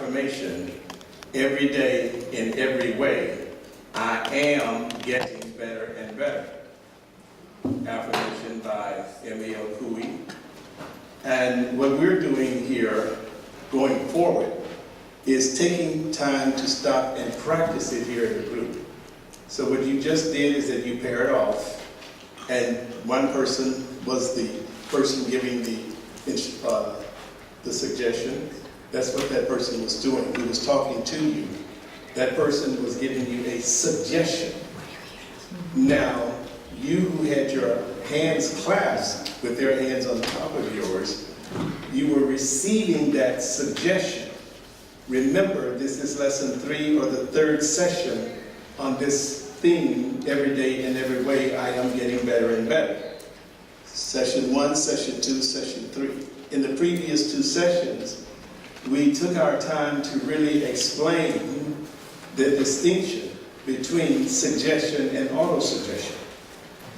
affirmation every day in every way. I am getting better and better. Affirmation by M.A.O. Cooey. And what we're doing here going forward is taking time to stop and practice it here in the group. So what you just did is that you paired off, and one person was the person giving the suggestion. That's what that person was doing. He was talking to you. That person was giving you a suggestion. Now, you who had your hands clasped with their hands on top of yours, you were receiving that suggestion. Remember, this is lesson 3 or the 3rd session on this theme, every day in every way, I am getting better and better. Session 1, session 2, session 3. In the previous 2 sessions, we took our time to really explain the distinction between suggestion and auto-suggestion.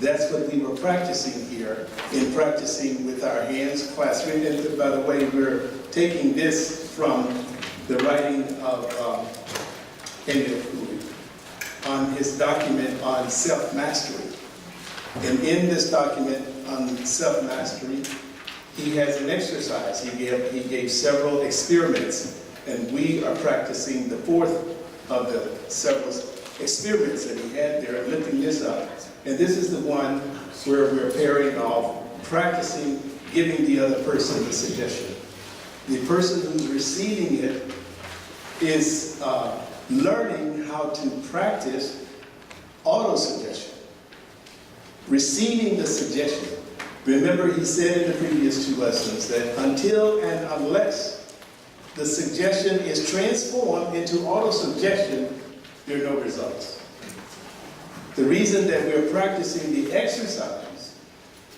That's what we were practicing here in practicing with our hands clasped. And by the way, we're taking this from the writing of M.A.O. Cooey on his document on self-mastery. And in this document on self-mastery, he has an exercise. He gave several experiments, and we are practicing the 4th of the several experiments that he had there, lifting this up. And this is the one where we're pairing off, practicing giving the other person the suggestion. The person who's receiving it is learning how to practice auto-suggestion. Receiving the suggestion. Remember, he said in the previous 2 lessons that until and unless the suggestion is transformed into auto-suggestion, there are no results. The reason that we're practicing the exercise,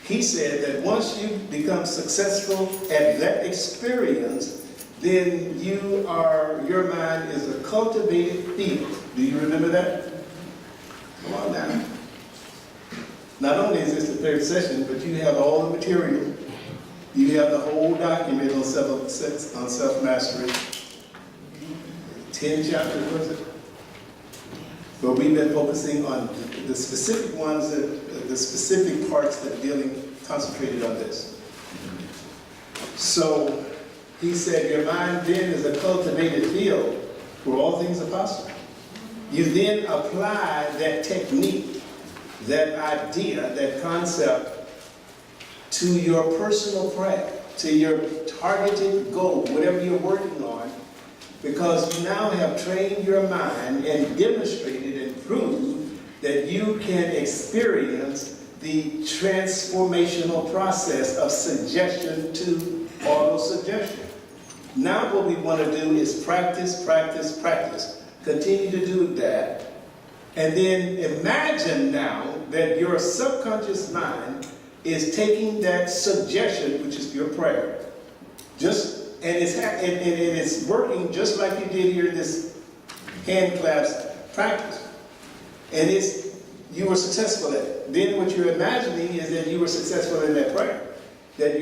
he said that once you become successful at that experience, then your mind is a cultivated field. Do you remember that? Come on now. Not only is this the 3rd session, but you have all the material. You have the whole document on self-mastery. 10 chapters, was it? But we've been focusing on the specific ones, the specific parts that are concentrated on this. So he said your mind then is a cultivated field where all things are possible. You then apply that technique, that idea, that concept to your personal craft, to your targeted goal, whatever you're working on, because you now have trained your mind and demonstrated and proved that you can experience the transformational process of suggestion to auto-suggestion. Now what we want to do is practice, practice, practice. Continue to do that. And then imagine now that your subconscious mind is taking that suggestion, which is your prayer, and it's working just like you did here in this hand clasp practice. And you were successful at it. Then what you're imagining is that you were successful in that prayer. That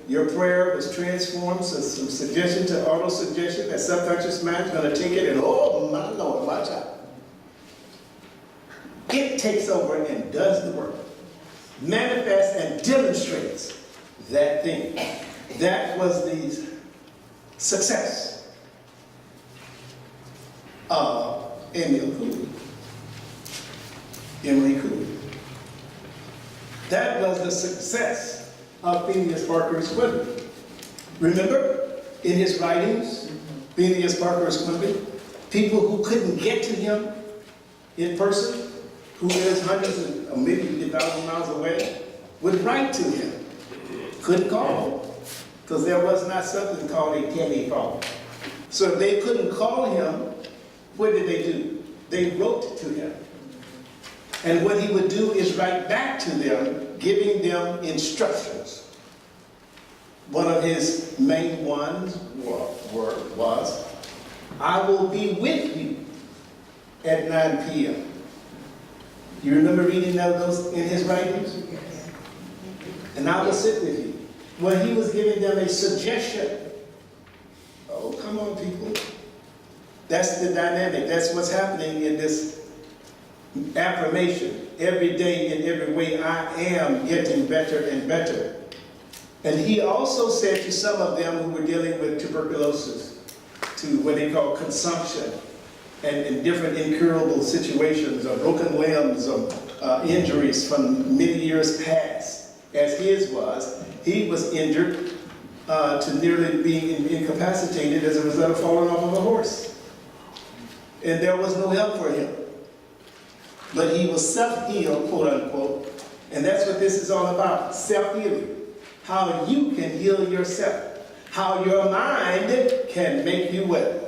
your prayer was transformed, so some suggestion to auto-suggestion. That subconscious mind is going to take it and, oh my Lord, watch out. It takes over and does the work. Manifests and demonstrates that thing. That was the success of M.A.O. Cooey. M.A.O. Cooey. That was the success of Phineas Parker's Quimby. Remember, in his writings, Phineas Parker's Quimby, people who couldn't get to him in person, who is hundreds of maybe 1,000 miles away, would write to him. Couldn't call him, because there was not something called a telephone. So if they couldn't call him, what did they do? They wrote to him. And what he would do is write back to them, giving them instructions. One of his main ones was, I will be with you at 9 p.m. You remember reading those in his writings? And I will sit with you. Well, he was giving them a suggestion. Oh, come on, people. That's the dynamic. That's what's happening in this affirmation. Every day, in every way, I am getting better and better. And he also said to some of them who were dealing with tuberculosis, to what they call consumption, and in different incurable situations, or broken limbs, or injuries from many years past, as his was. He was injured to nearly being incapacitated as a result of falling off of a horse. And there was no help for him. But he was self-healed, quote unquote. And that's what this is all about, self-healing. How you can heal yourself. How your mind can make you well.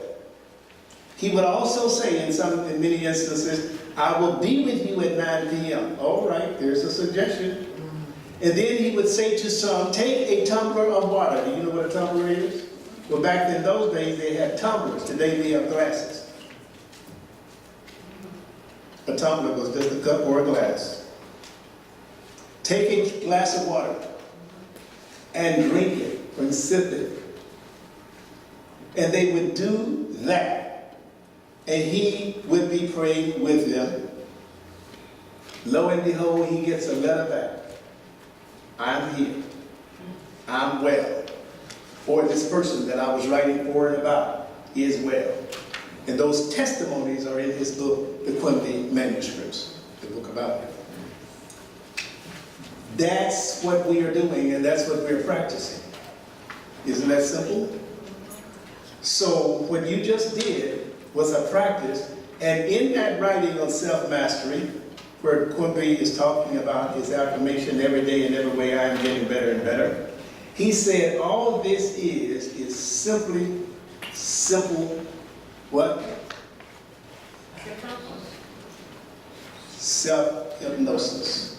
He would also say in many instances, I will be with you at 9 p.m. All right, there's a suggestion. And then he would say to some, take a tumbler of water. Do you know what a tumbler is? Well, back in those days, they had tumblers. Today, they have glasses. A tumbler was just a cup or a glass. Take a glass of water and drink it and sip it. And they would do that. And he would be praying with them. Lo and behold, he gets a letter back. I'm here. I'm well. Or this person that I was writing for and about is well. And those testimonies are in his book, the Quimby Manuscripts, the book about it. That's what we are doing, and that's what we're practicing. Isn't that simple? So what you just did was a practice, and in that writing on self-mastery, where Quimby is talking about his affirmation, every day and every way I am getting better and better, he said all this is simply simple, what? Self-hypnosis.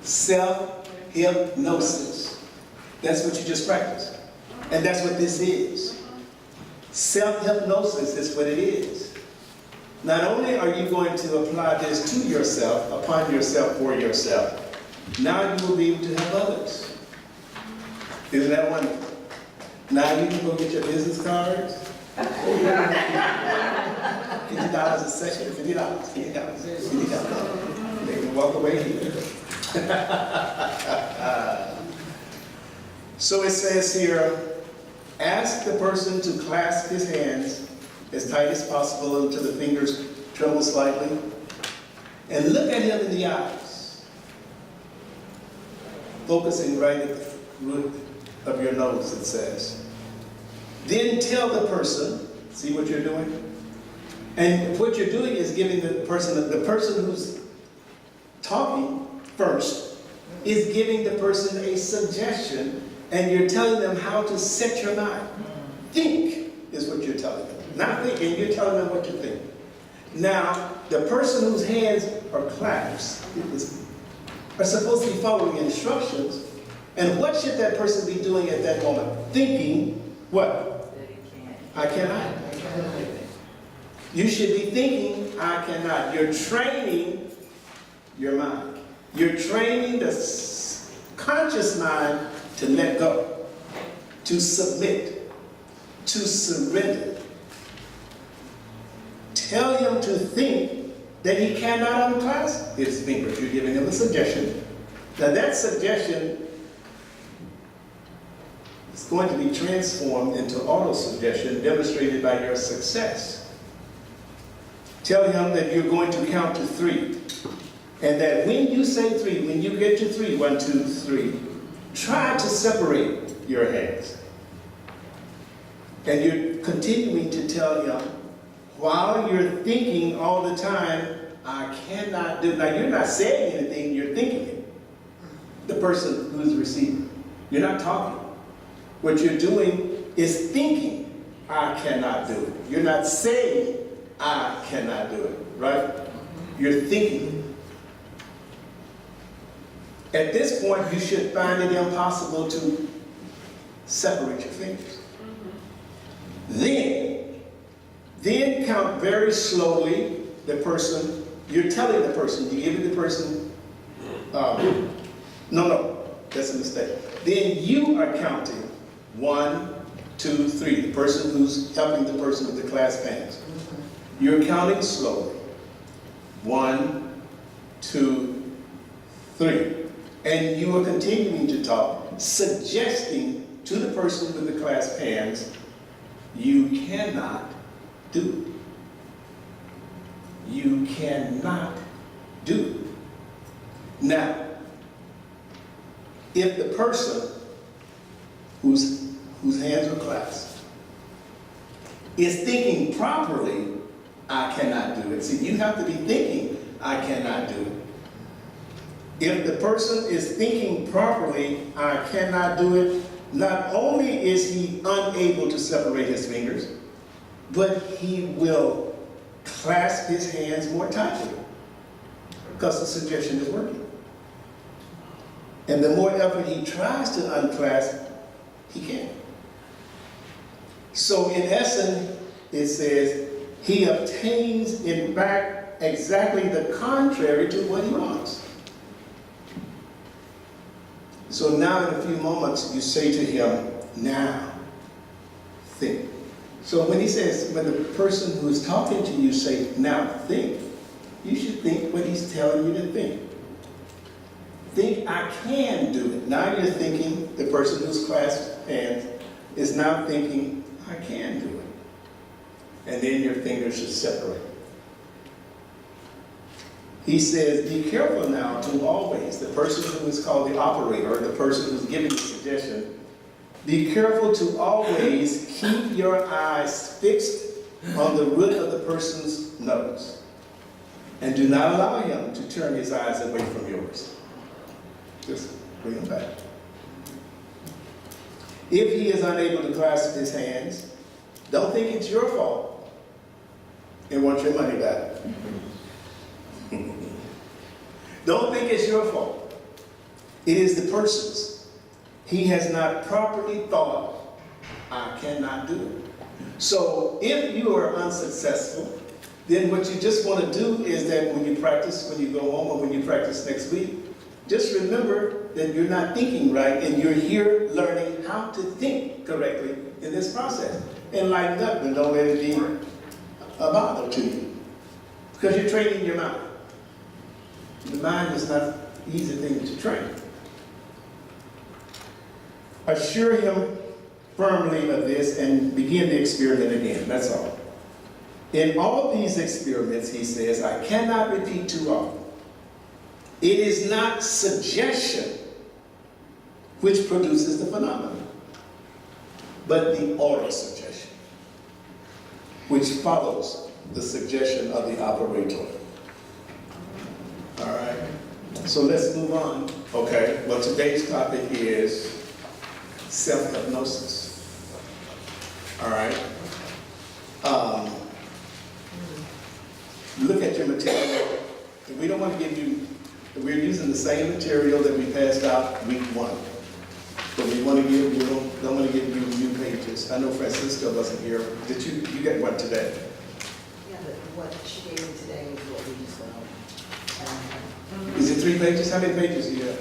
Self-hypnosis. That's what you just practiced. And that's what this is. Self-hypnosis is what it is. Not only are you going to apply this to yourself, upon yourself, for yourself, now you will be able to help others. Isn't that wonderful? Now you can go get your business cards. $50 a session, $50. They can walk away here. So it says here, ask the person to clasp his hands as tight as possible until the fingers tremble slightly, and look at him in the eyes, focusing right at the root of your nose, it says. Then tell the person, see what you're doing? And what you're doing is giving the person who's talking first, is giving the person a suggestion, and you're telling them how to set your mind. Think is what you're telling them. Not thinking, you're telling them what to think. Now, the person whose hands are clasped are supposed to be following instructions, and what should that person be doing at that moment? Thinking, what? I cannot. You should be thinking, I cannot. You're training your mind. You're training the conscious mind to let go, to submit, to surrender. Tell him to think that he cannot unclasp his fingers. You're giving him a suggestion. Now that suggestion is going to be transformed into auto-suggestion demonstrated by your success. Tell him that you're going to count to 3. And that when you say 3, when you get to 3, 1, 2, 3, try to separate your hands. And you're continuing to tell him, while you're thinking all the time, I cannot do. Now you're not saying anything, you're thinking it. The person who's receiving. You're not talking. What you're doing is thinking, I cannot do it. You're not saying, I cannot do it, right? You're thinking. At this point, you should find it impossible to separate your fingers. Then count very slowly the person. You're telling the person, you're giving the person, no, that's a mistake. Then you are counting 1, 2, 3. The person who's helping the person with the clasp hands. You're counting slowly. 1, 2, 3. And you are continuing to talk, suggesting to the person with the clasped hands, you cannot do it. You cannot do it. Now, if the person whose hands are clasped is thinking properly, I cannot do it. See, you have to be thinking, I cannot do it. If the person is thinking properly, I cannot do it, not only is he unable to separate his fingers, but he will clasp his hands more tightly because the suggestion is working. And the more effort he tries to unclasp, he can't. So in essence, it says, he obtains in fact exactly the contrary to what he wants. So now in a few moments, you say to him, now, think. So when he says, when the person who is talking to you say, now think, you should think what he's telling you to think. Think, I can do it. Now you're thinking, the person who's clasped hands is now thinking, I can do it. And then your fingers should separate. He says, be careful now to always, the person who is called the operator, or the person who's giving the suggestion, be careful to always keep your eyes fixed on the root of the person's nose. And do not allow him to turn his eyes away from yours. Just bring him back. If he is unable to clasp his hands, don't think it's your fault and want your money back. Don't think it's your fault. It is the person's. He has not properly thought, I cannot do it. So if you are unsuccessful, then what you just want to do is that when you practice, when you go home or when you practice next week, just remember that you're not thinking right and you're here learning how to think correctly in this process. And lighten up and don't let it be a bother to you. Because you're training your mind. The mind is not an easy thing to train. Assure him firmly of this and begin the experiment again. That's all. In all these experiments, he says, I cannot repeat too often. It is not suggestion which produces the phenomenon, but the oral suggestion, which follows the suggestion of the operator. All right, so let's move on. Okay, well, today's topic is self-hypnosis. All right. Look at your material. We don't want to give you, we're using the same material that we passed out week 1. But we want to give, we don't want to give you new pages. I know Francisco wasn't here. Did you get one today? Yeah, but what she gave me today is what we just Is it 3 pages? How many pages do you have?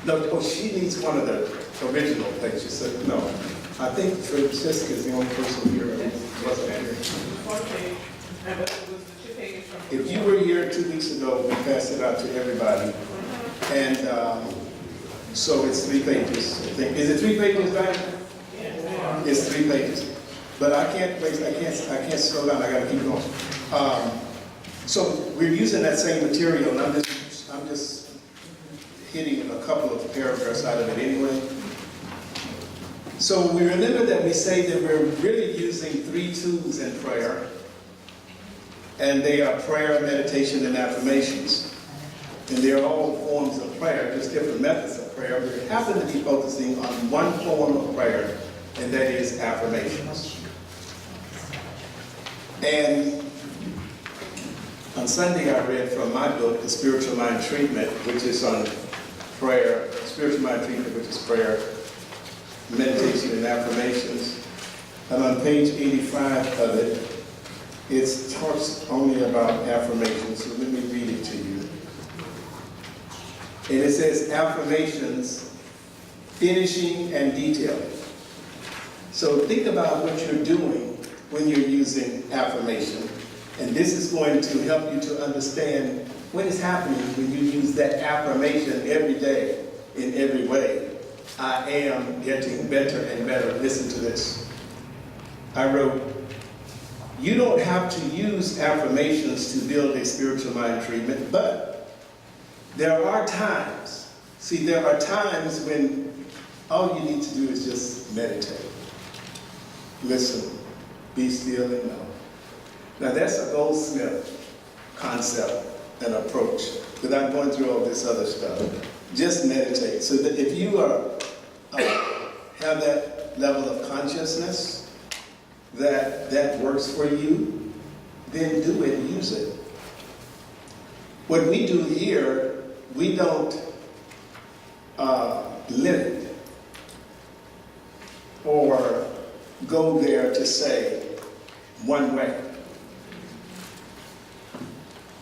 No, oh, she needs one of the original pages. So, no, I think Francisca is the only person here who wasn't here. Okay. And it was the 2 pages from. If you were here 2 weeks ago, we passed it out to everybody. And so it's 3 pages. I think. Is it 3 pages, Diane? Yes. It's 3 pages. But I can't wait, I can't slow down, I gotta keep going. So we're using that same material, and I'm just hitting a couple of paragraphs out of it anyway. So we remember that we say that we're really using 3 tools in prayer, and they are prayer, meditation, and affirmations. And they're all forms of prayer, just different methods of prayer. We happen to be focusing on one form of prayer, and that is affirmations. And on Sunday I read from my book, The Spiritual Mind Treatment, which is on prayer, Spiritual Mind Treatment, which is prayer, meditation, and affirmations. And on page 85 of it, it talks only about affirmations, so let me read it to you. And it says, affirmations, finishing and detailing. So think about what you're doing when you're using affirmation. And this is going to help you to understand what is happening when you use that affirmation every day in every way. I am getting better and better. Listen to this. I wrote, you don't have to use affirmations to build a spiritual mind treatment, but there are times when all you need to do is just meditate. Listen, be still and know. Now that's a Goldsmith concept and approach, without going through all this other stuff. Just meditate. So that if you have that level of consciousness that works for you, then do it, use it. What we do here, we don't limit or go there to say one way.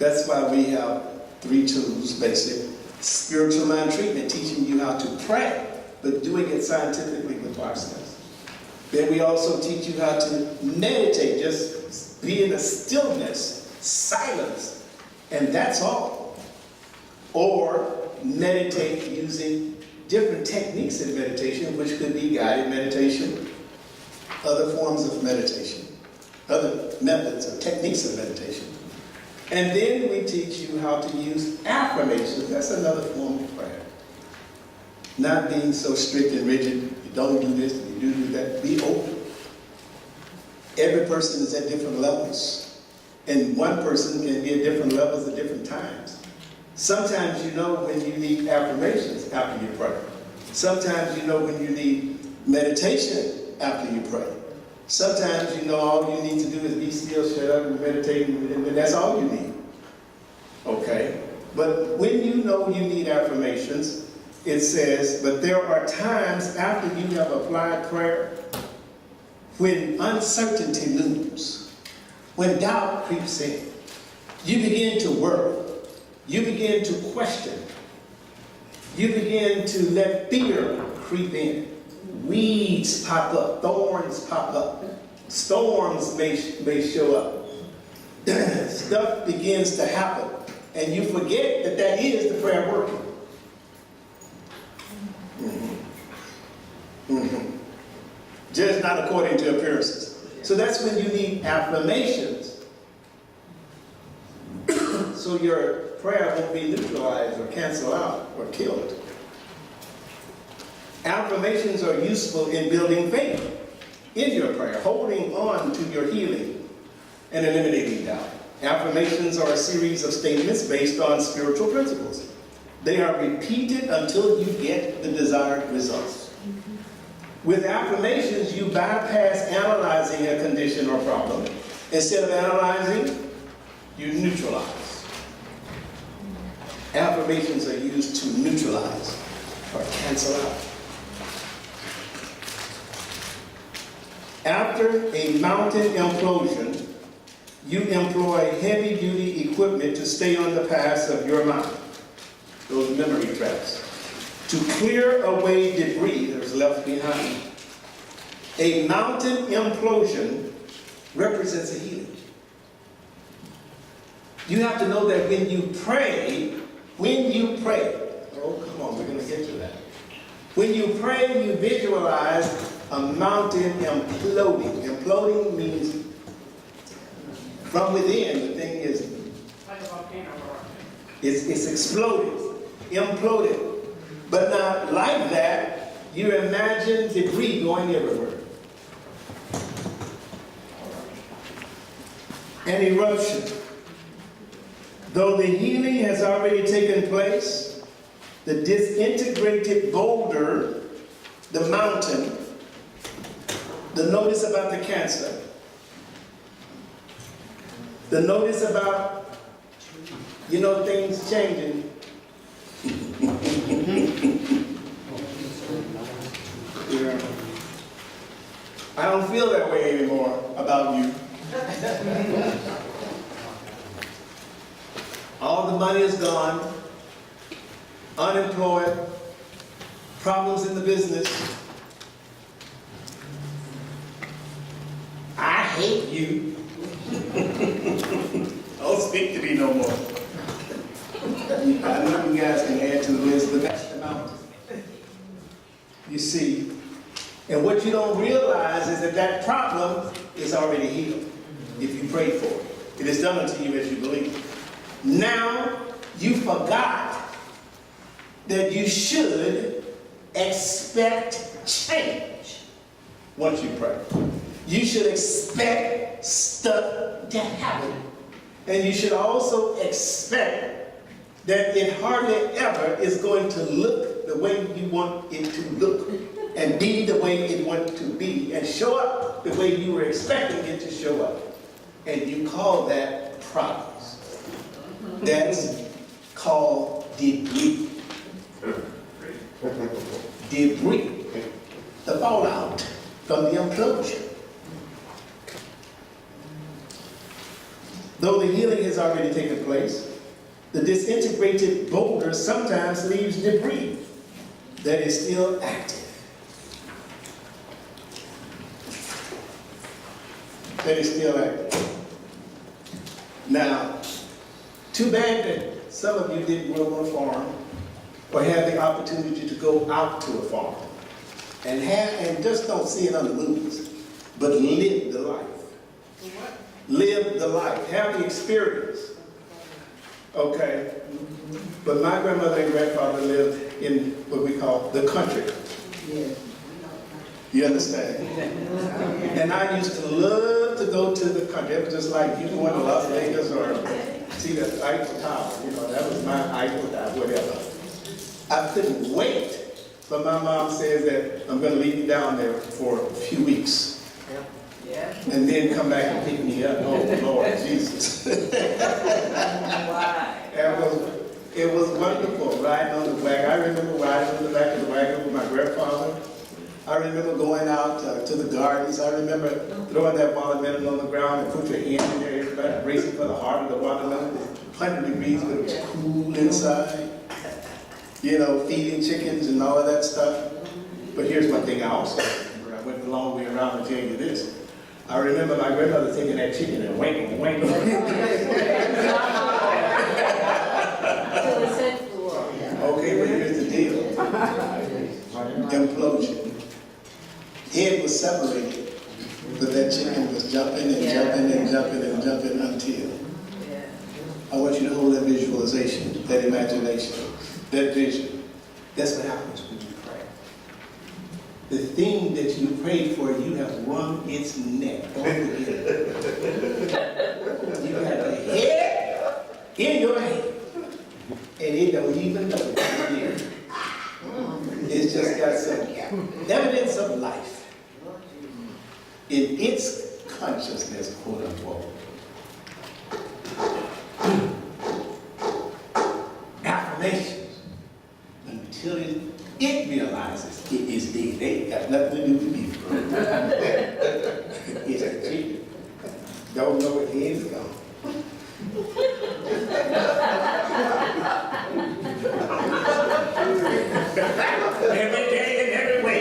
That's why we have 3 tools, basic. Spiritual mind treatment, teaching you how to pray, but doing it scientifically with process. Then we also teach you how to meditate, just be in a stillness, silence, and that's all. Or meditate using different techniques in meditation, which could be guided meditation, other forms of meditation, other methods or techniques of meditation. And then we teach you how to use affirmations. That's another form of prayer. Not being so strict and rigid. You don't do this, you do that. Be open. Every person is at different levels. And one person can be at different levels at different times. Sometimes you know when you need affirmations after you pray. Sometimes you know when you need meditation after you pray. Sometimes you know all you need to do is be still, shut up, and meditate, and that's all you need. Okay? But when you know you need affirmations, it says, but there are times after you have applied prayer when uncertainty looms, when doubt creeps in, you begin to worry, you begin to question, you begin to let fear creep in. Weeds pop up, thorns pop up, storms may show up. Stuff begins to happen, and you forget that that is the prayer working. Just not according to appearances. So that's when you need affirmations. So your prayer won't be neutralized or canceled out or killed. Affirmations are useful in building faith in your prayer, holding on to your healing and eliminating doubt. Affirmations are a series of statements based on spiritual principles. They are repeated until you get the desired results. With affirmations, you bypass analyzing a condition or problem. Instead of analyzing, you neutralize. Affirmations are used to neutralize or cancel out. After a mountain implosion, you employ heavy-duty equipment to stay on the paths of your mind, those memory traps, to clear away debris that is left behind. A mountain implosion represents a healing. You have to know that when you pray, oh, come on, we're going to get to that. When you pray, you visualize a mountain imploding. Imploding means from within, the thing is, Like a volcano erupting. it's exploded, imploded. But not like that, you imagine debris going everywhere. An eruption. Though the healing has already taken place, the disintegrated boulder, the mountain, the notice about the cancer, the notice about, things changing. Yeah. I don't feel that way anymore about you. All the money is gone, unemployed, problems in the business. hate you. Don't speak to me no more. I know you guys can add to the list, but that's the mountain. You see, and what you don't realize is that that problem is already healed if you pray for it. It is done unto you as you believe. Now, you forgot that you should expect change once you pray. You should expect stuff to happen. And you should also expect that it hardly ever is going to look the way you want it to look and be the way it wants to be and show up the way you were expecting it to show up. And you call that progress. That's called debris. Debris. The fallout from the implosion. Though the healing has already taken place, the disintegrated boulder sometimes leaves debris that is still active. That is still active. Now, too bad that some of you didn't grow on a farm or have the opportunity to go out to a farm and just don't see it on the movies, but live the life. Live the life. Have the experience. Okay? But my grandmother and grandfather lived in what we call the country. You understand? And I used to love to go to the country. It was just like you going to Las Vegas or see the Eiffel Tower. You know, that was my Eiffel Tower, whatever. I couldn't wait. But my mom says that I'm going to leave you down there for a few weeks. And then come back and pick me up. Oh, Lord Jesus. It was wonderful riding on the wagon. I remember riding on the back of the wagon with my grandfather. I remember going out to the gardens. I remember throwing that watermelon on the ground and put your hand in there, everybody racing for the heart of the watermelon. 100 degrees, but it was cool inside. You know, feeding chickens and all of that stuff. But here's one thing I also remember. I went a long way around to tell you this. I remember my grandmother taking that chicken and wanking. Okay, but here's the deal. Implosion. Head was separated, but that chicken was jumping and jumping and jumping and jumping until. I want you to hold that visualization, that imagination, that vision. That's what happens when you pray. The thing that you prayed for, you have wrung its neck. Don't forget it. You got the head in your hand, and it don't even know it's here. It's just got some evidence of life in its consciousness, quote unquote. Affirmations until it realizes it is dead. They ain't got nothing to do with me. It's a chicken. Don't know what the end's gone. Every day and every way.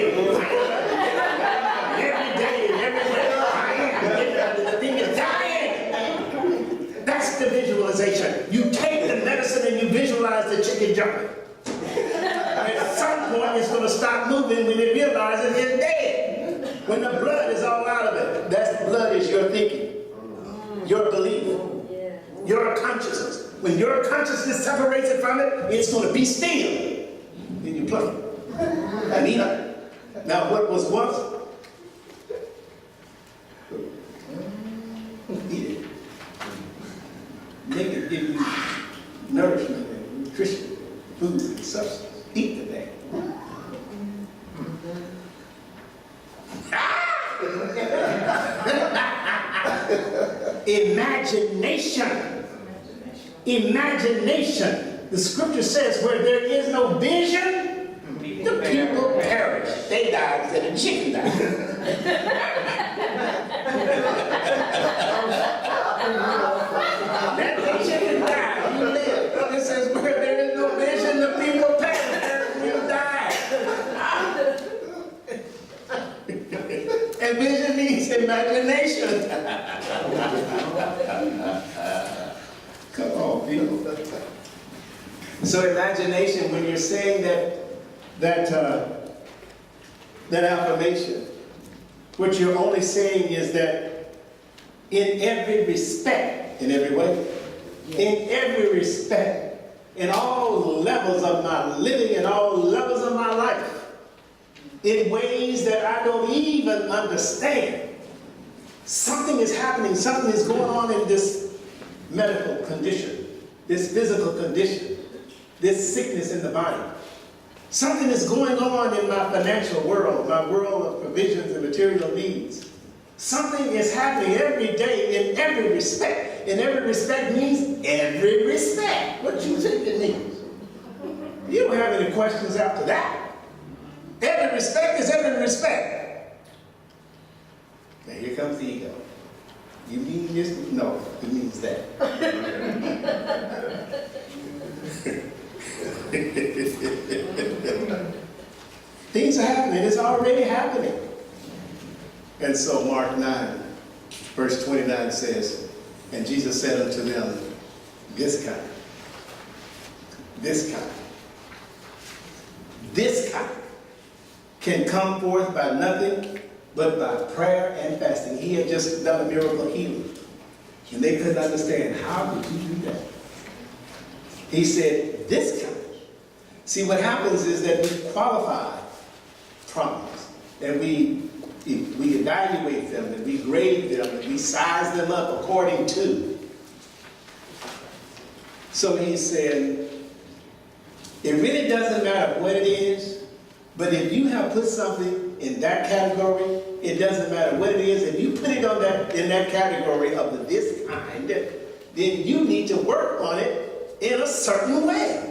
Every day and every way. The thing is dying. That's the visualization. You take the medicine and you visualize the chicken jumping. At some point, it's going to stop moving when it realizes it's dead. When the blood is all out of it. That blood is your thinking, your belief, your consciousness. When your consciousness separates it from it, it's going to be still. Then you pluck it and eat it. Now, what was once, eat it. Make it give you nourishment and nutrition, food and substance. Eat the thing. Imagination. Imagination. The scripture says where there is no vision, the people perish. They died instead of chicken died. That the chicken died, you live. It says where there is no vision, the people perish. You die. And vision means imagination. Come on, people. So imagination, when you're saying that affirmation, what you're only saying is that in every respect, in every way, in every respect, in all levels of my living, in all levels of my life, in ways that I don't even understand, something is happening, something is going on in this medical condition, this physical condition, this sickness in the body. Something is going on in my financial world, my world of provisions and material needs. Something is happening every day in every respect. And every respect means every respect. What do you think it means? You don't have any questions after that. Every respect is every respect. Now here comes the ego. You mean this? No, it means that. Things are happening. It's already happening. And so Mark 9, verse 29 says, and Jesus said unto them, this kind can come forth by nothing but by prayer and fasting. He had just done a miracle healing. And they couldn't understand, how did you do that? He said, this kind. See, what happens is that we qualify problems, and we evaluate them, and we grade them, and we size them up according to. So he said, it really doesn't matter what it is, but if you have put something in that category, it doesn't matter what it is. If you put it on in that category of the this kind, then you need to work on it in a certain way.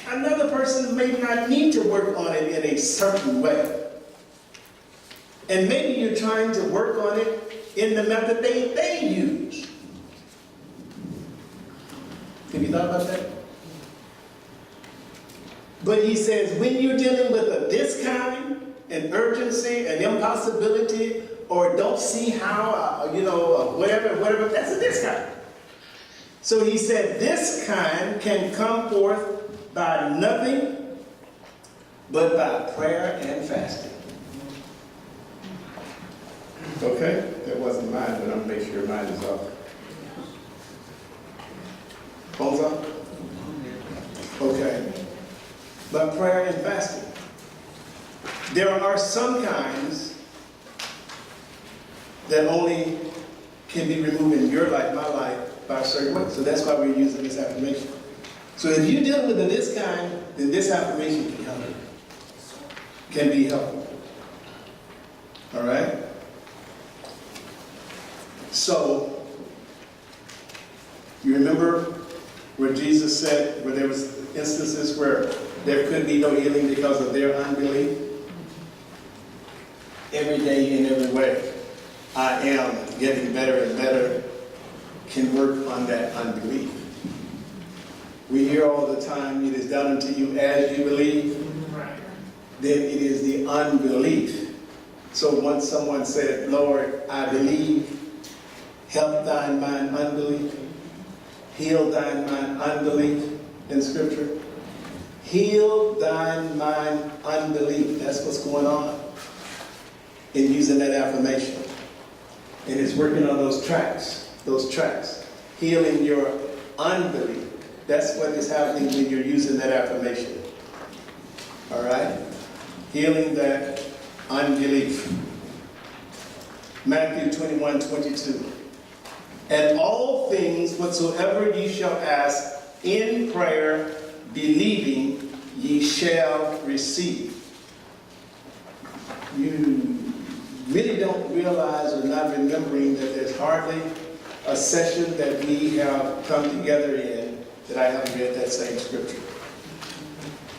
Another person may not need to work on it in a certain way. And maybe you're trying to work on it in the method they use. Have you thought about that? But he says, when you're dealing with a this kind, an urgency, an impossibility, or don't see how, whatever, that's a this kind. So he said, this kind can come forth by nothing but by prayer and fasting. Okay? That wasn't mine, but I'm going to make sure mine is off. Phone's off? Okay. But prayer and fasting. There are some kinds that only can be removed in your life, my life, by a certain way. So that's why we're using this affirmation. So if you're dealing with this kind, then this affirmation can help you. Can be helpful. All right? So, you remember where Jesus said, where there was instances where there could be no healing because of their unbelief? Every day in every way, I am getting better and better, can work on that unbelief. We hear all the time, it is done unto you as you believe. Then it is the unbelief. So once someone said, Lord, I believe, help thine mine unbelief, heal thine mine unbelief in Scripture. Heal thine mine unbelief. That's what's going on in using that affirmation. And it's working on those tracks. Healing your unbelief. That's what is happening when you're using that affirmation. All right? Healing that unbelief. Matthew 21:22. And all things whatsoever ye shall ask in prayer, believing, ye shall receive. You really don't realize or not remembering that there's hardly a session that we have come together in that I haven't read that same scripture.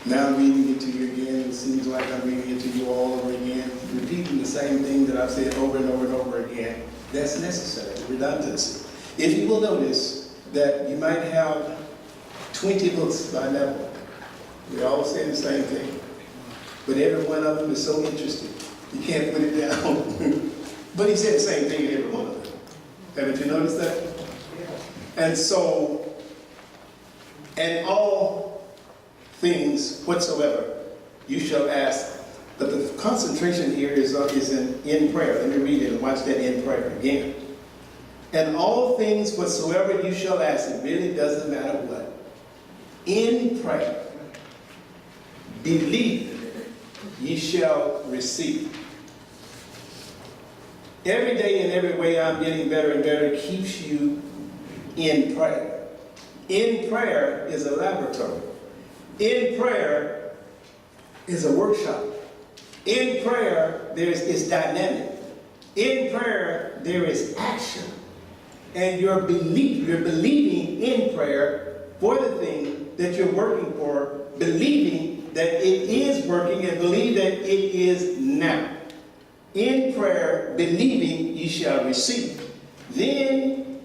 Now I'm reading it to you again. It seems like I'm reading it to you all over again, repeating the same thing that I've said over and over and over again. That's necessary, redundancy. If you will notice that you might have 20 books by level. We all say the same thing. But every one of them is so interesting. You can't put it down. But he said the same thing in every one of them. Haven't you noticed that? And so, and all things whatsoever you shall ask. But the concentration here is in prayer. Let me read it and watch that in prayer again. And all things whatsoever you shall ask, it really doesn't matter what. In prayer, believe ye shall receive. Every day and every way I'm getting better and better keeps you in prayer. In prayer is a laboratory. In prayer is a workshop. In prayer, it's dynamic. In prayer, there is action. And you're believing in prayer for the thing that you're working for, believing that it is working and believe that it is now. In prayer, believing ye shall receive. Then,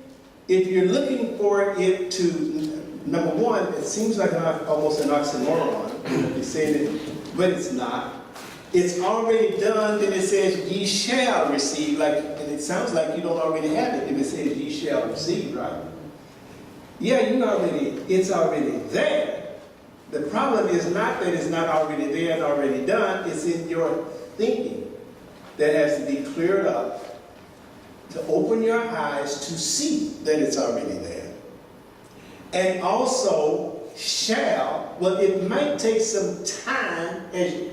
if you're looking for it to, number one, it seems like almost an oxymoron. You're saying it, but it's not. It's already done, then it says ye shall receive, and it sounds like you don't already have it if it says ye shall receive, right? Yeah, it's already there. The problem is not that it's not already there and already done, it's in your thinking that has to be cleared up to open your eyes to see that it's already there. And also, shall, well, it might take some time,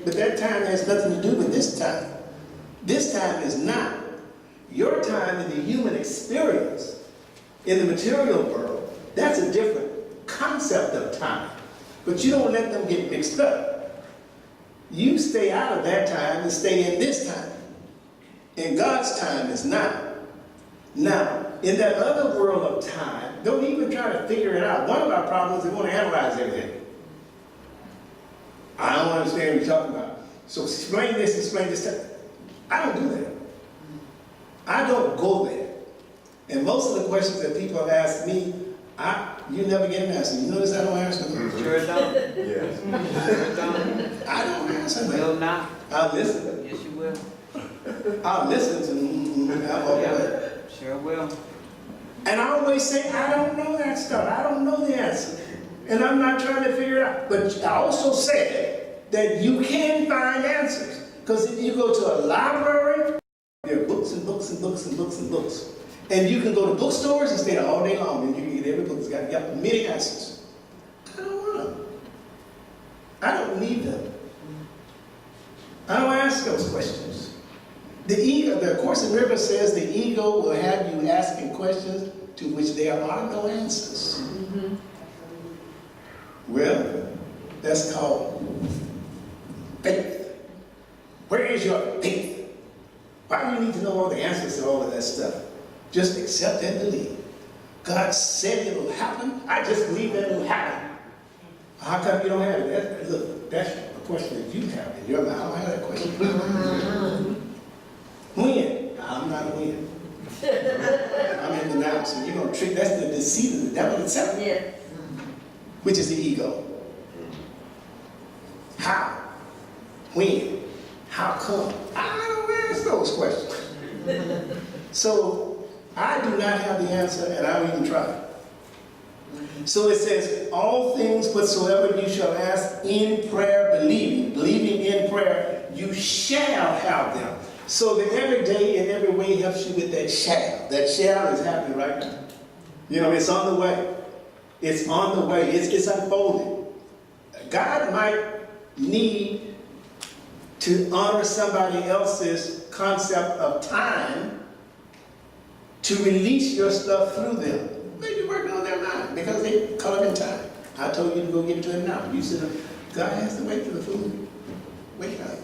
but that time has nothing to do with this time. This time is not. Your time in the human experience, in the material world, that's a different concept of time. But you don't let them get mixed up. You stay out of that time and stay in this time. And God's time is now. Now, in that other world of time, don't even try to figure it out. One of our problems is we want to analyze everything. I don't understand what you're talking about. So explain this. I don't do that. I don't go there. And most of the questions that people ask me, you never get an answer. You notice I don't answer them? Sure don't. Yes. Sure don't. I don't answer them. Will not. I'll listen. Yes, you will. I'll listen to I'll walk away. Sure will. And I always say, I don't know that stuff. I don't know the answer. And I'm not trying to figure it out. But I also said that you can find answers. Because if you go to a library, there are books and books and books and books and books. And you can go to bookstores and stay there all day long and you can get every book. It's got many answers. I don't want them. I don't need them. I don't ask those questions. The ego, the Course in Miracles says the ego will have you asking questions to which there are no answers. Mm-hmm. Well, that's called faith. Where is your faith? Why do you need to know all the answers to all of that stuff? Just accept and believe. God said it will happen. I just believe that it will happen. How come you don't have it? Look, that's a question that you have in your mind. I don't have that question. When? I'm not a when. I'm in the now. So you're going to trick, that's the deceit of the devil itself. Yeah. Which is the ego. How? When? How come? I don't ask those questions. So I do not have the answer and I don't even try. So it says, all things whatsoever you shall ask in prayer, believing in prayer, you shall have them. So that every day and every way helps you with that shall. That shall is happening right now. You know, it's on the way. It's on the way. It's unfolding. God might need to honor somebody else's concept of time to release your stuff through them. Maybe working on their mind because they caught up in time. I told you to go give it to him now. You said, God has to wait for the food. Wait up.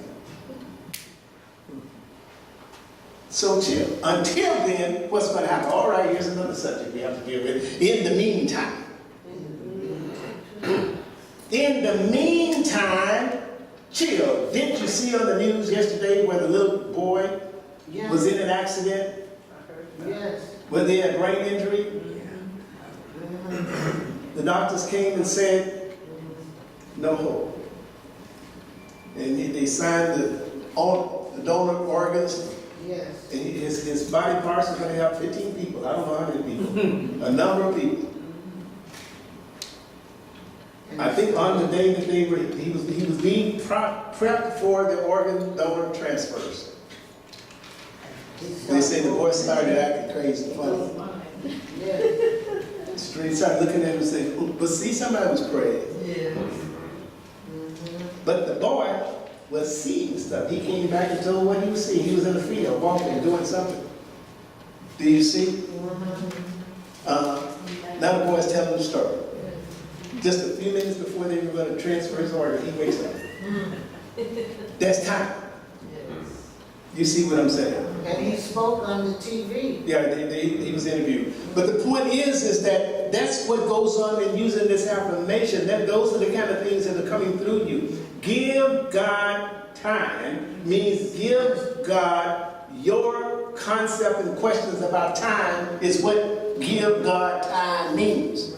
So chill. Until then, what's going to happen? All right, here's another subject we have to deal with. In the meantime. In the meantime, chill. Didn't you see on the news yesterday where the little boy was in an accident? Yes. Where they had brain injury? The doctors came and said, no hope. And they signed the donor organs, Yes. And his body parts are going to have 15 people. I don't know how many people. A number of people. I think on the day that he was being prepped for the organ donor transfers. They say the boy started acting crazy, funny. Yeah. Straight started looking at him and saying, "Oh, but see, somebody was praying." Yes. But the boy was seeing stuff. He came back and told what he was seeing. He was in the field, walking, doing something. Do you see? Now the boy's telling the story. Just a few minutes before they were going to transfer his organ, he wakes up. That's time. You see what I'm saying? And he spoke on the TV. Yeah, he was interviewed. But the point is that that's what goes on in using this affirmation. Those are the kind of things that are coming through you. Give God time means give God your concept and questions about time is what give God time means.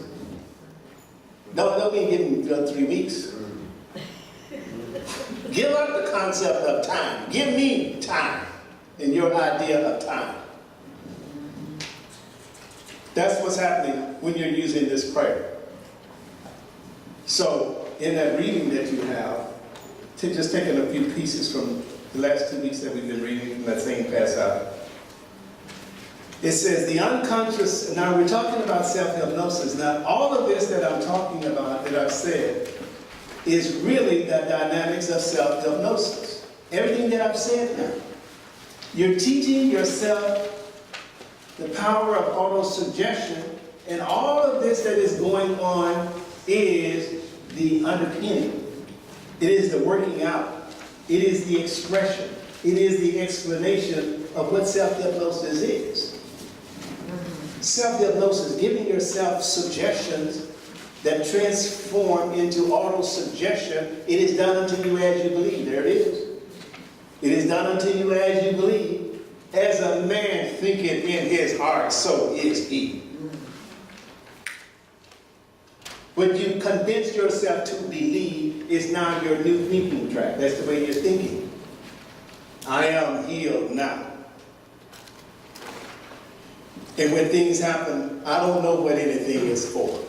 No, don't mean give him 3 weeks. Give up the concept of time. Give me time in your idea of time. That's what's happening when you're using this prayer. So, in that reading that you have, just taking a few pieces from the last 2 weeks that we've been reading from that same passage. It says the unconscious, now we're talking about self-hypnosis. Now, all of this that I'm talking about, that I've said, is really the dynamics of self-hypnosis. Everything that I've said now. You're teaching yourself the power of auto-suggestion, and all of this that is going on is the underpinning. It is the working out. It is the expression. It is the explanation of what self-hypnosis is. Self-hypnosis, giving yourself suggestions that transform into auto-suggestion. It is done unto you as you believe. There it is. It is done unto you as you believe. As a man thinketh in his heart, so is he. What you convince yourself to believe is now your new thinking track. That's the way you're thinking. I am healed now. And when things happen, I don't know what anything is for.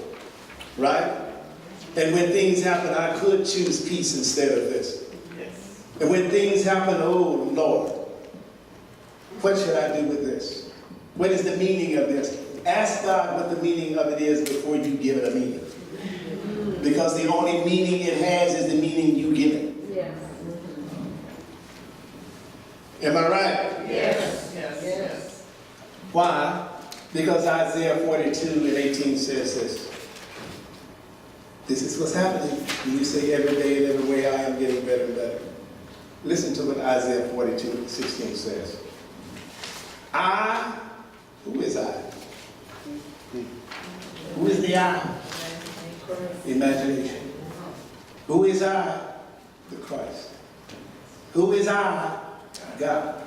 Right? And when things happen, I could choose peace instead of this. Yes. And when things happen, oh Lord, what should I do with this? What is the meaning of this? Ask God what the meaning of it is before you give it a meaning. Because the only meaning it has is the meaning you give it. Yes. Am I right? Yes. Yes. Why? Because Isaiah 42 and 18 says this. This is what's happening when you say every day and every way I am getting better and better. Listen to what Isaiah 42, 16 says. I, who is I? Who is the I? Imagination. Who is I? The Christ. Who is I? God.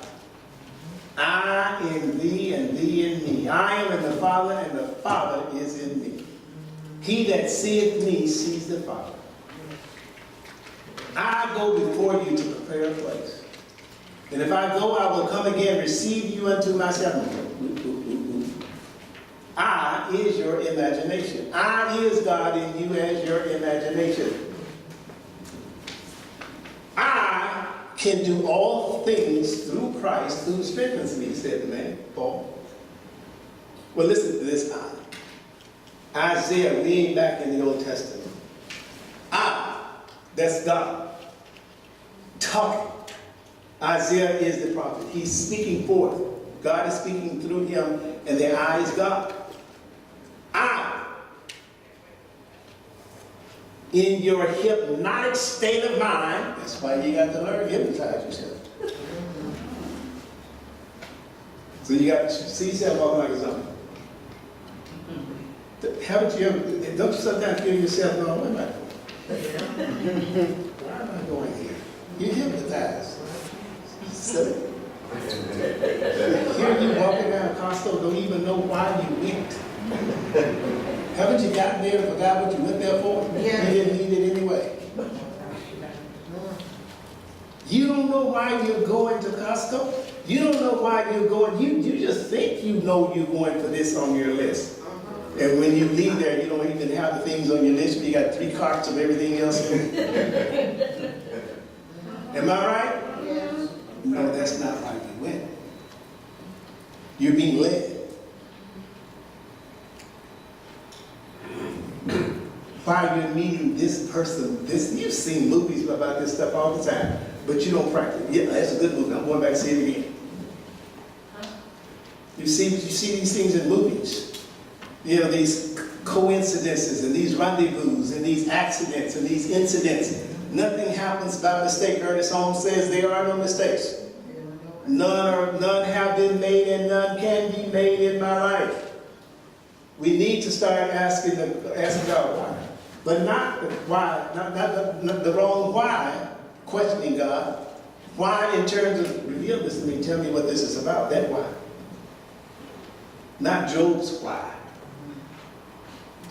I in thee and thee in me. I am in the Father and the Father is in me. He that seeth me sees the Father. I go before you to prepare a place. And if I go, I will come again, receive you unto myself. I is your imagination. I is God in you as your imagination. I can do all things through Christ who strengthens me, said the man, Paul. Well, listen to this I. Isaiah, we ain't back in the Old Testament. That's God talking. Isaiah is the prophet. He's speaking forth. God is speaking through him, and the I is God. In your hypnotic state of mind, that's why you got to learn to hypnotize yourself. So you got to see yourself walking like a zombie. Haven't you ever, don't you sometimes feel yourself going, where am I going? Why am I going here? You're hypnotized. Silly. Here you walking down Costco, don't even know why you went. Haven't you gotten there and forgot what you went there for? Yeah. You didn't need it anyway. You don't know why you're going to Costco? You don't know why you're going, you just think you know you're going for this on your list. And when you leave there, you don't even have the things on your list, you got 3 carts of everything else. Am I right? Yes. No, that's not how you went. You're being led. While you're meeting this person, you've seen movies about this stuff all the time, but you don't practice. Yeah, that's a good movie. I'm going back to see it again. You see these things in movies. You know, these coincidences and these rendezvous and these accidents and these incidents. Nothing happens by mistake. Ernest Holmes says there are no mistakes. None have been made and none can be made in my life. We need to start asking God why. But not the why, not the wrong why, questioning God. Why in terms of, reveal this to me, tell me what this is about, that why. Not Job's why.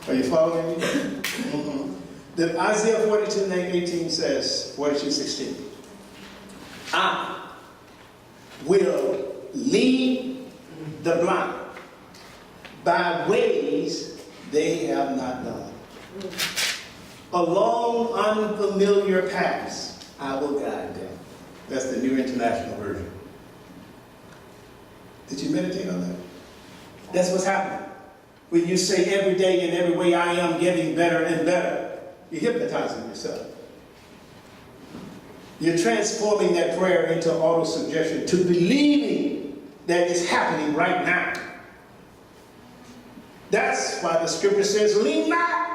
Are you following me? Mm-hmm. The Isaiah 42:18 says, 42:16. I will lead the blind by ways they have not known. Along unfamiliar paths, I will guide them. That's the New International Version. Did you meditate on that? That's what's happening. When you say every day and every way I am getting better and better, you're hypnotizing yourself. You're transforming that prayer into auto-suggestion, to believing that it's happening right now. That's why the scripture says, lean not.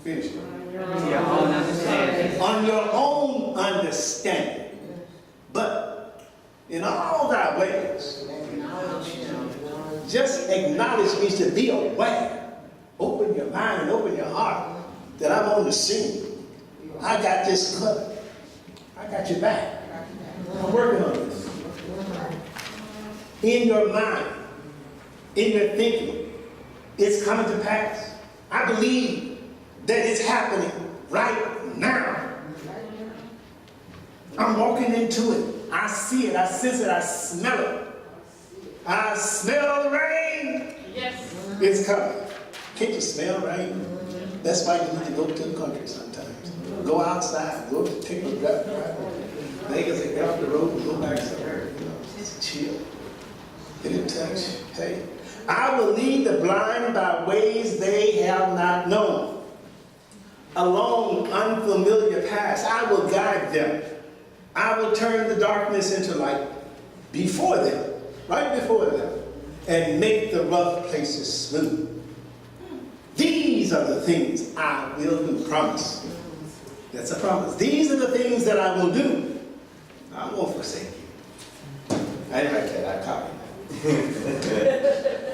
Finish it. Your own understanding. On your own understanding. But in all thy ways, just acknowledge means to be aware. Open your mind and open your heart that I'm on the scene. I got this covered. I got your back. I'm working on this. In your mind, in your thinking, it's coming to pass. I believe that it's happening right now. I'm walking into it. I see it. I sense it. I smell it. I smell the rain. Yes. It's coming. Can't you smell rain? That's why you need to go to the country sometimes. Go outside. Go to take a drive. Vegas and get off the road and go back somewhere. You know, just chill. Get in touch. Hey, I will lead the blind by ways they have not known. Along unfamiliar paths, I will guide them. I will turn the darkness into light before them, right before them, and make the rough places smooth. These are the things I will do. Promise. That's a promise. These are the things that I will do. I won't forsake you. I didn't write that. I copied that.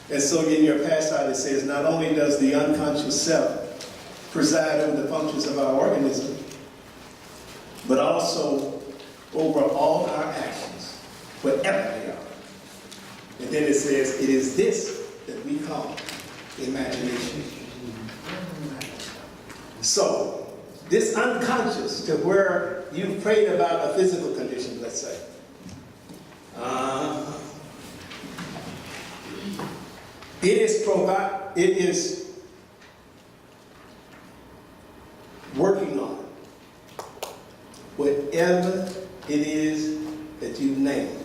And so in your passage it says, not only does the unconscious self preside over the functions of our organism, but also over all our actions, whatever they are. And then it says, it is this that we call imagination. So, this unconscious, to where you've prayed about a physical condition, let's say. It is working on whatever it is that you name.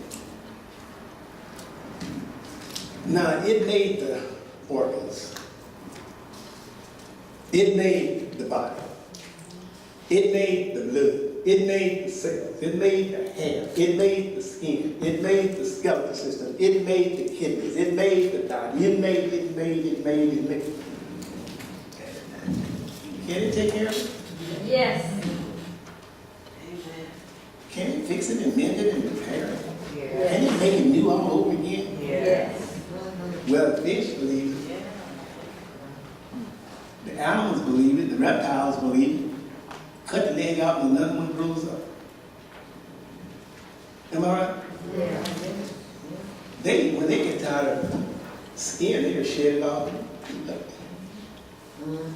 Now, it made the organs. It made the body. It made the blood. It made the cells. It made the hair. It made the skin. It made the skeletal system. It made the kidneys. It made the body. It made. Can it take care of it? Yes. Can it fix it and mend it and repair it? Can it make it new all over again? Yes. Well, the fish believe it. The animals believe it. The reptiles believe it. Cut the leg out and another one grows up. Am I right? Yeah. When they get tired of skin, they just shed it off.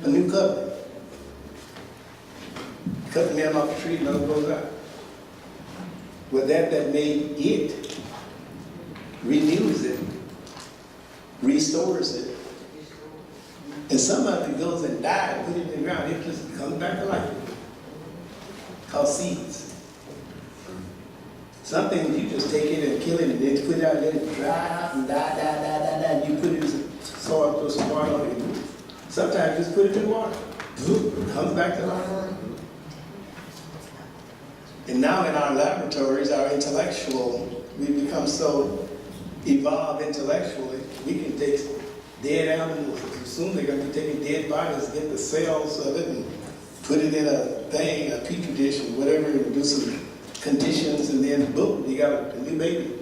A new covering. Cut the man off the tree, another grows out. Well, that made it, renews it, restores it. And some of it goes and dies, put it in the ground, it just comes back to life. Called seeds. Some things you just take it and kill it and then put it out, let it dry out and die, and you put it in soil, put some water on it. Sometimes just put it in water. It comes back to life. And now in our laboratories, our intellectual, we've become so evolved intellectually, we can take dead animals. Soon they're going to be taking dead bodies, get the cells of it, and put it in a thing, a petri dish, or whatever, and do some conditions, and then boom, you got a new baby.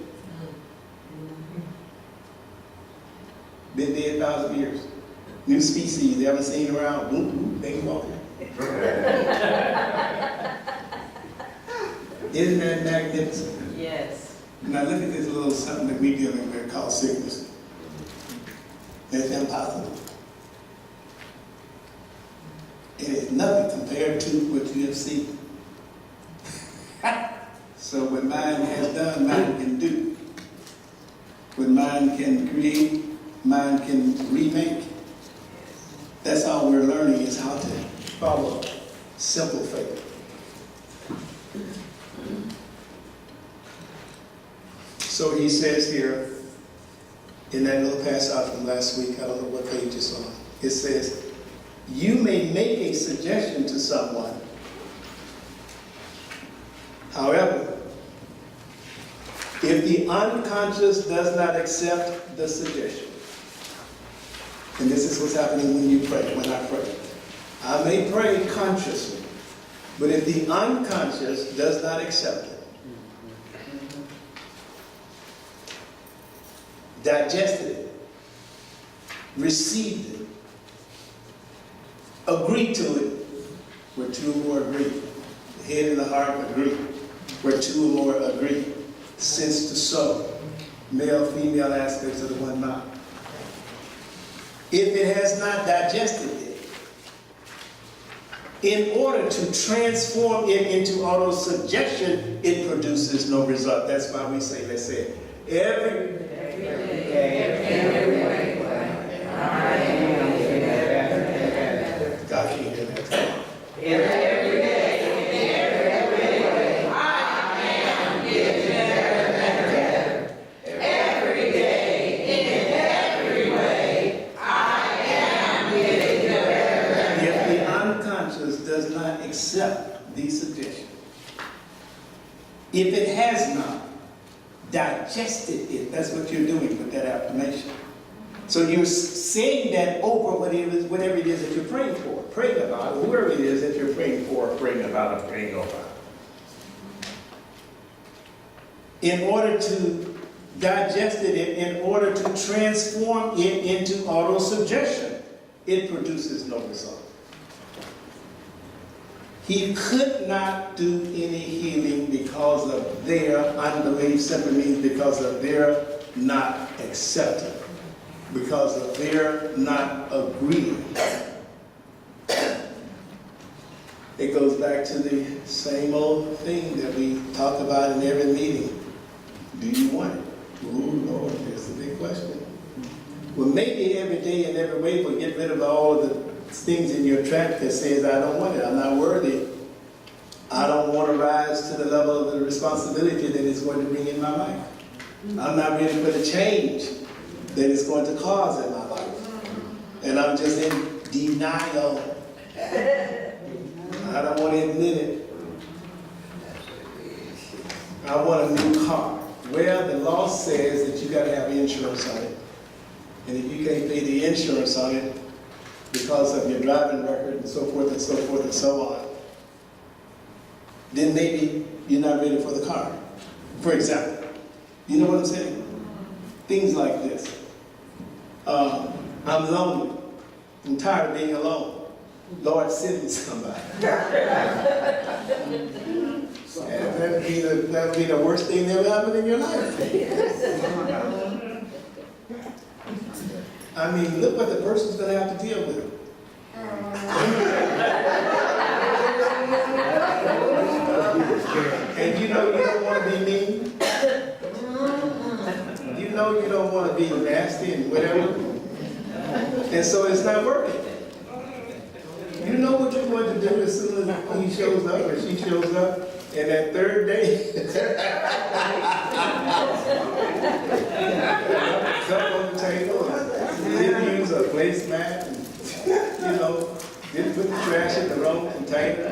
Been dead 1,000 years. New species they haven't seen around. Boom, boom, baby walking. Isn't that magnificent? Yes. Now look at this little something that we're dealing with called sickness. It's impossible. It is nothing compared to what you have seen. So what mind has done, mind can do. What mind can create, mind can remake. That's all we're learning, is how to follow simple faith. So he says here, in that little passage from last week, I don't know what page it's on, it says, you may make a suggestion to someone. However, if the unconscious does not accept the suggestion, and this is what's happening when you pray, when I pray. I may pray consciously, but if the unconscious does not accept it, digested it, received it, agreed to it, where two or more agree. The head and the heart agree. Where two or more agree. Sense to soul. Male, female aspects of the one mind. If it has not digested it, in order to transform it into auto-suggestion, it produces no result. That's why we say, let's say it. Every day. God can't hear that. Every day. Does not accept these suggestions. If it has not digested it, that's what you're doing with that affirmation. So you're saying that over whatever it is that you're praying for, praying about, or whoever it is that you're praying for, praying about, or praying over. In order to digest it, in order to transform it into auto-suggestion, it produces no result. He could not do any healing because of their unbelief, simply means because of their not accepting, because of their not agreeing. It goes back to the same old thing that we talk about in every meeting. Do you want it? Oh Lord, that's the big question. Well, maybe every day and every way we'll get rid of all of the things in your track that says, I don't want it, I'm not worthy. I don't want to rise to the level of the responsibility that it's going to bring in my life. I'm not ready for the change that it's going to cause in my life. And I'm just in denial. I don't want to admit it. I want a new car. Well, the law says that you got to have insurance on it. And if you can't pay the insurance on it, because of your driving record and so forth and so forth and so on, then maybe you're not ready for the car. For example, you know what I'm saying? Things like this. I'm lonely. I'm tired of being alone. Lord, send me somebody. That'll be the worst thing that ever happened in your life. I mean, look what the person's going to have to deal with. And you know you don't want to be mean. You know you don't want to be nasty and whatever. And so it's not working. You know what you're going to do as soon as he shows up or she shows up. And that third day, jump on the table, didn't use a placemat, and, you know, didn't put the trash in the wrong container.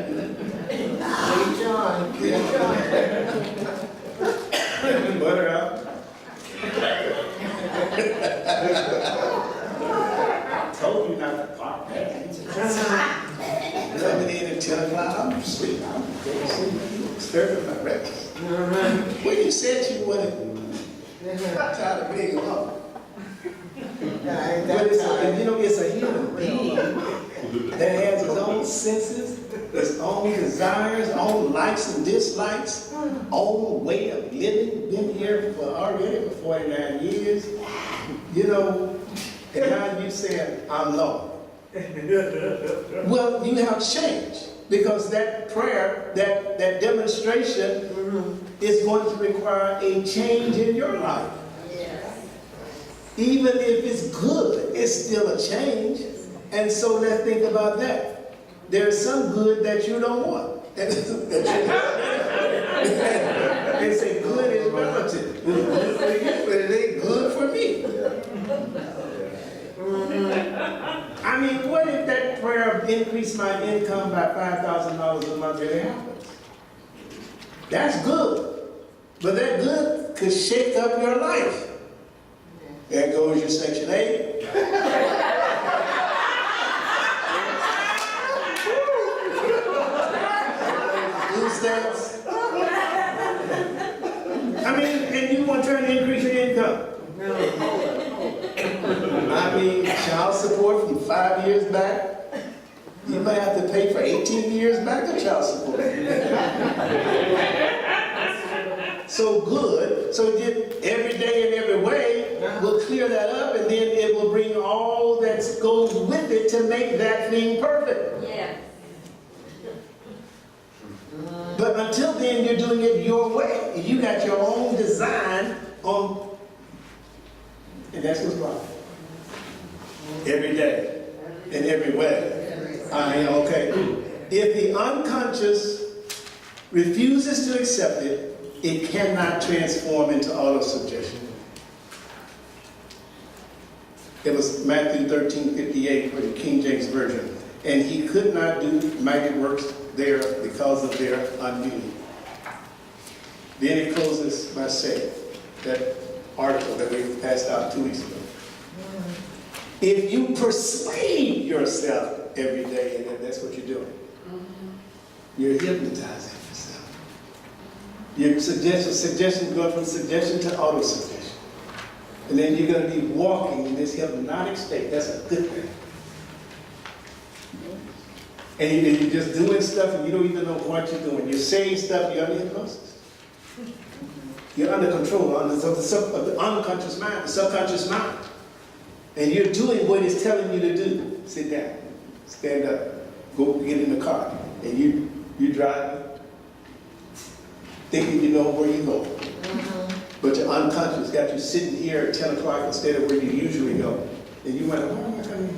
Butter out. Told you not to pop that. Coming in at 10 o'clock, I'm asleep. I'm going to sleep. Disturbing my breakfast. When you said you wanted, I'm tired of being alone. But it's a human being that has his own senses, his own desires, own likes and dislikes, own way of living. Been here already for 49 years. You know, and now you saying, I'm low. Well, you have changed. Because that prayer, that demonstration is going to require a change in your life. Yes. Even if it's good, it's still a change. And so let's think about that. There's some good that you don't want. They say good is relative. But it ain't good for me. I mean, what if that prayer increased my income by $5,000 a month really happens? That's good. But that good could shake up your life. There goes your Section 8. Food stamps. I mean, and you want to try to increase your income. I mean, child support from 5 years back, you might have to pay for 18 years back of child support. So good, so get every day and every way, we'll clear that up, and then it will bring all that goes with it to make that thing perfect. Yeah. But until then, you're doing it your way. You got your own design on, and that's what's wrong. Every day, in every way. Okay. If the unconscious refuses to accept it, it cannot transform into auto-suggestion. It was Matthew 13:58 for the King James Version. And he could not do mighty works there because of their unbelief. Then it closes by saying that article that we passed out 2 weeks ago. If you persuade yourself every day, and that's what you're doing, you're hypnotizing yourself. Your suggestion going from suggestion to auto-suggestion. And then you're going to be walking in this hypnotic state. That's a good thing. And you're just doing stuff and you don't even know what you're doing. You're saying stuff, you're under hypnosis. You're under control of the unconscious mind, the subconscious mind. And you're doing what it's telling you to do. Sit down, stand up, go get in the car. And you driving, thinking you know where you're going. But your unconscious got you sitting here at 10 o'clock instead of where you usually go. And you went, oh, my God.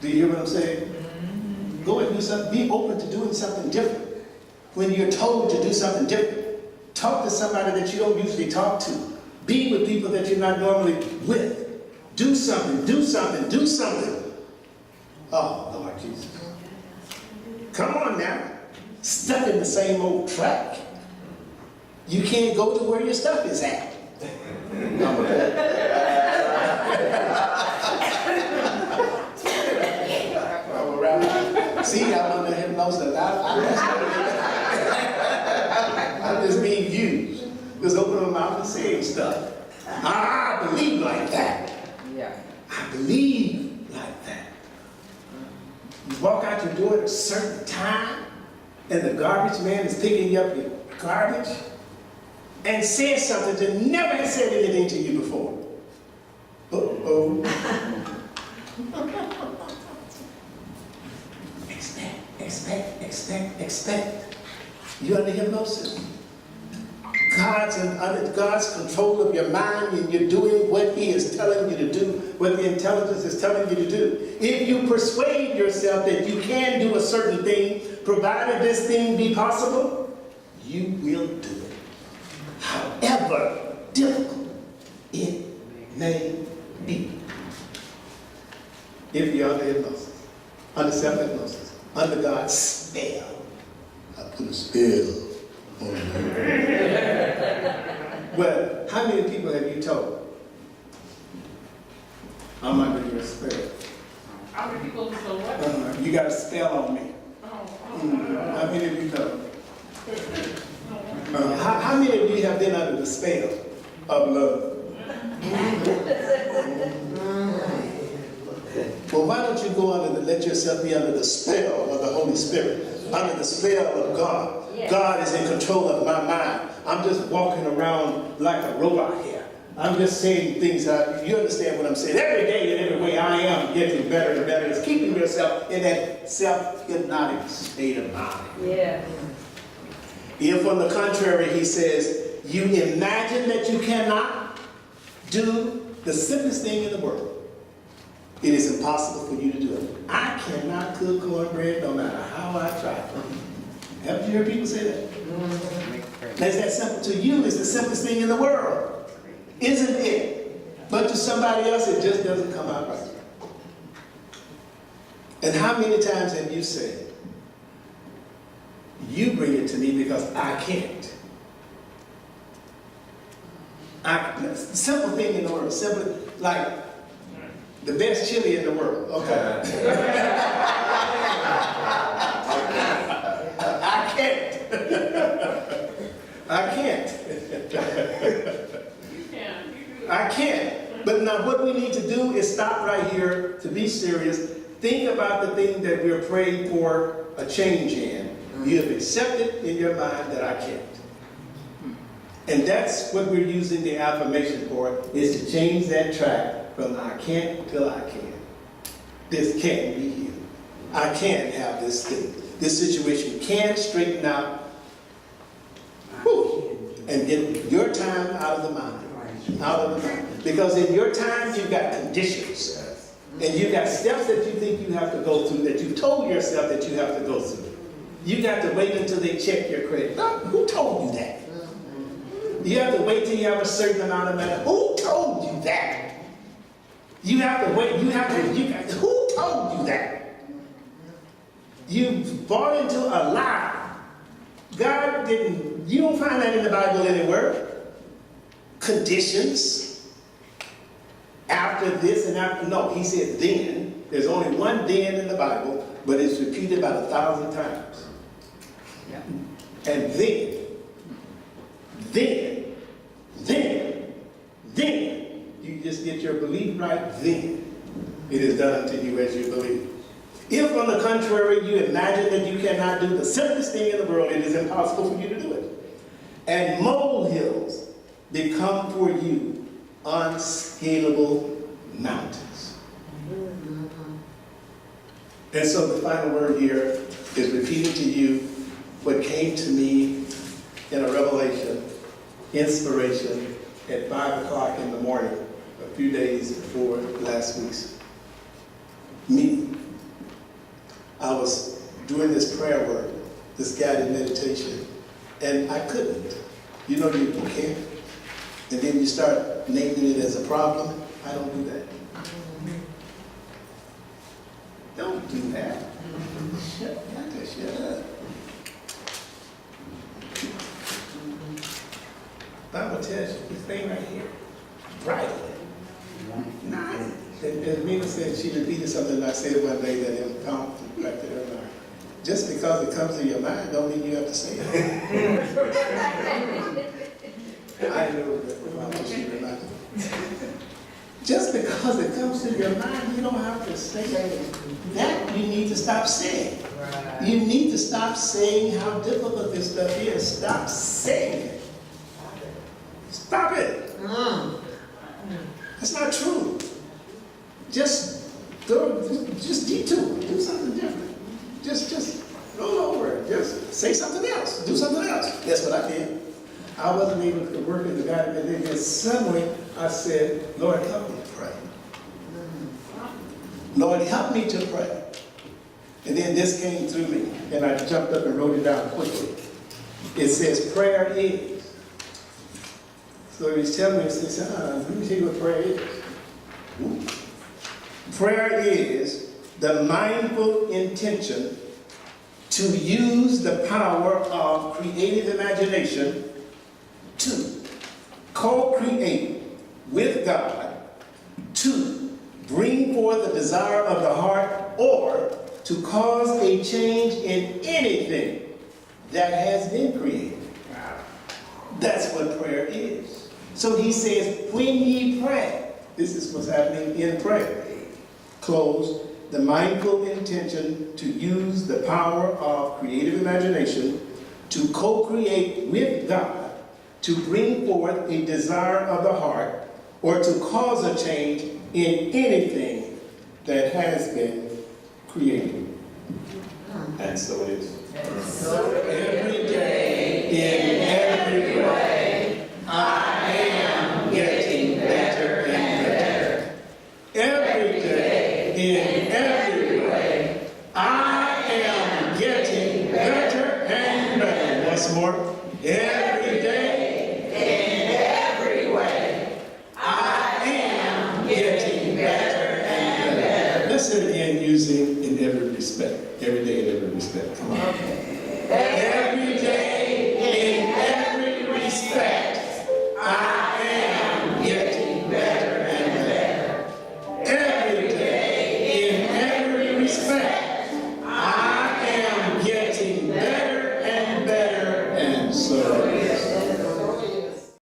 Do you hear what I'm saying? Go and do something. Be open to doing something different. When you're told to do something different, talk to somebody that you don't usually talk to. Be with people that you're not normally with. Do something, do something, do something. Oh, Lord Jesus. Come on now. Stuck in the same old track. You can't go to where your stuff is at. See, I'm under hypnosis. I'm just being used. Just opening my mouth and saying stuff. I believe like that. Yeah. I believe like that. You walk out your door at a certain time, and the garbage man is picking up your garbage and says something that never has said anything to you before. Uh-oh. Expect. You're under hypnosis. God's under God's control of your mind, and you're doing what He is telling you to do, what the intelligence is telling you to do. If you persuade yourself that you can do a certain thing, provided this thing be possible, you will do it. However difficult it may be. If you're under hypnosis, under self-hypnosis, under God's spell. I put a spell on you. Well, how many people have you told? I'm under your spell. How many people do so what? You got a spell on me. Oh, How many of you know? How many of you have been under the spell of love? Well, why don't you go under let yourself be under the spell of the Holy Spirit, under the spell of God. God is in control of my mind. I'm just walking around like a robot here. I'm just saying things out. You understand what I'm saying? Every day and every way I am getting better and better. It's keeping yourself in that self-hypnotic state of mind. Yeah. If on the contrary, he says, you imagine that you cannot do the simplest thing in the world, it is impossible for you to do it. I cannot cook cornbread no matter how I try. Haven't you heard people say that? That's that simple. To you, it's the simplest thing in the world, isn't it? But to somebody else, it just doesn't come out right. And how many times have you said, you bring it to me because I can't? Simple thing in the world, simple, like the best chili in the world. Okay. I can't. I can't. you can. You do. I can't. But now what we need to do is stop right here, to be serious. Think about the thing that we're praying for a change in. You have accepted in your mind that I can't. And that's what we're using the affirmation for, is to change that track from I can't till I can. This can't be healed. I can't have this thing. This situation can straighten out. Whew, and get your time out of the mind. Out of the mind. Because in your time, you've got conditions. And you've got steps that you think you have to go through, that you've told yourself that you have to go through. You got to wait until they check your credit. Who told you that? You have to wait till you have a certain amount of money. Who told you that? You have to wait. Who told you that? You bought into a lie. God didn't. You don't find that in the Bible anywhere. Conditions. After this and after. No, he said then. There's only one then in the Bible, but it's repeated about 1,000 times. Yeah. And then, you just get your belief right, then it is done unto you as you believe. If, on the contrary, you imagine that you cannot do the simplest thing in the world, it is impossible for you to do it. And molehills become for you unscalable mountains. And so the final word here is repeating to you what came to me in a revelation, inspiration, at 5 o'clock in the morning, a few days before last week's meeting. I was doing this prayer work, this guided meditation, and I couldn't. You know, you can't. And then you start naming it as a problem. I don't do that. Don't do that. Shut up. Bible tells you this thing right here, brightly. Nah, as Mina said, she repeated something I said one day that impacted her mind. Just because it comes to your mind don't mean you have to say it. I know that she reminded me. Just because it comes to your mind, you don't have to say it. That you need to stop saying. You need to stop saying how difficult this stuff is. Stop saying it. Stop it. That's not true. Just detour. Do something different. Just roll over it. Just say something else, do something else. That's what I did. I wasn't able to work as a guy that did this. Suddenly, I said, Lord, help me to pray. Lord, help me to pray. And then this came through me, and I jumped up and wrote it down quickly. It says, prayer is. So he's telling me, he says, let me tell you what prayer is. Ooh. Prayer is the mindful intention to use the power of creative imagination to co-create with God, to bring forth the desire of the heart, or to cause a change in anything that has been created. That's what prayer is. So he says, when ye pray, this is what's happening in prayer. Close, the mindful intention to use the power of creative imagination to co-create with God, to bring forth a desire of the heart, or to cause a change in anything that has been created. And so it is. Every day in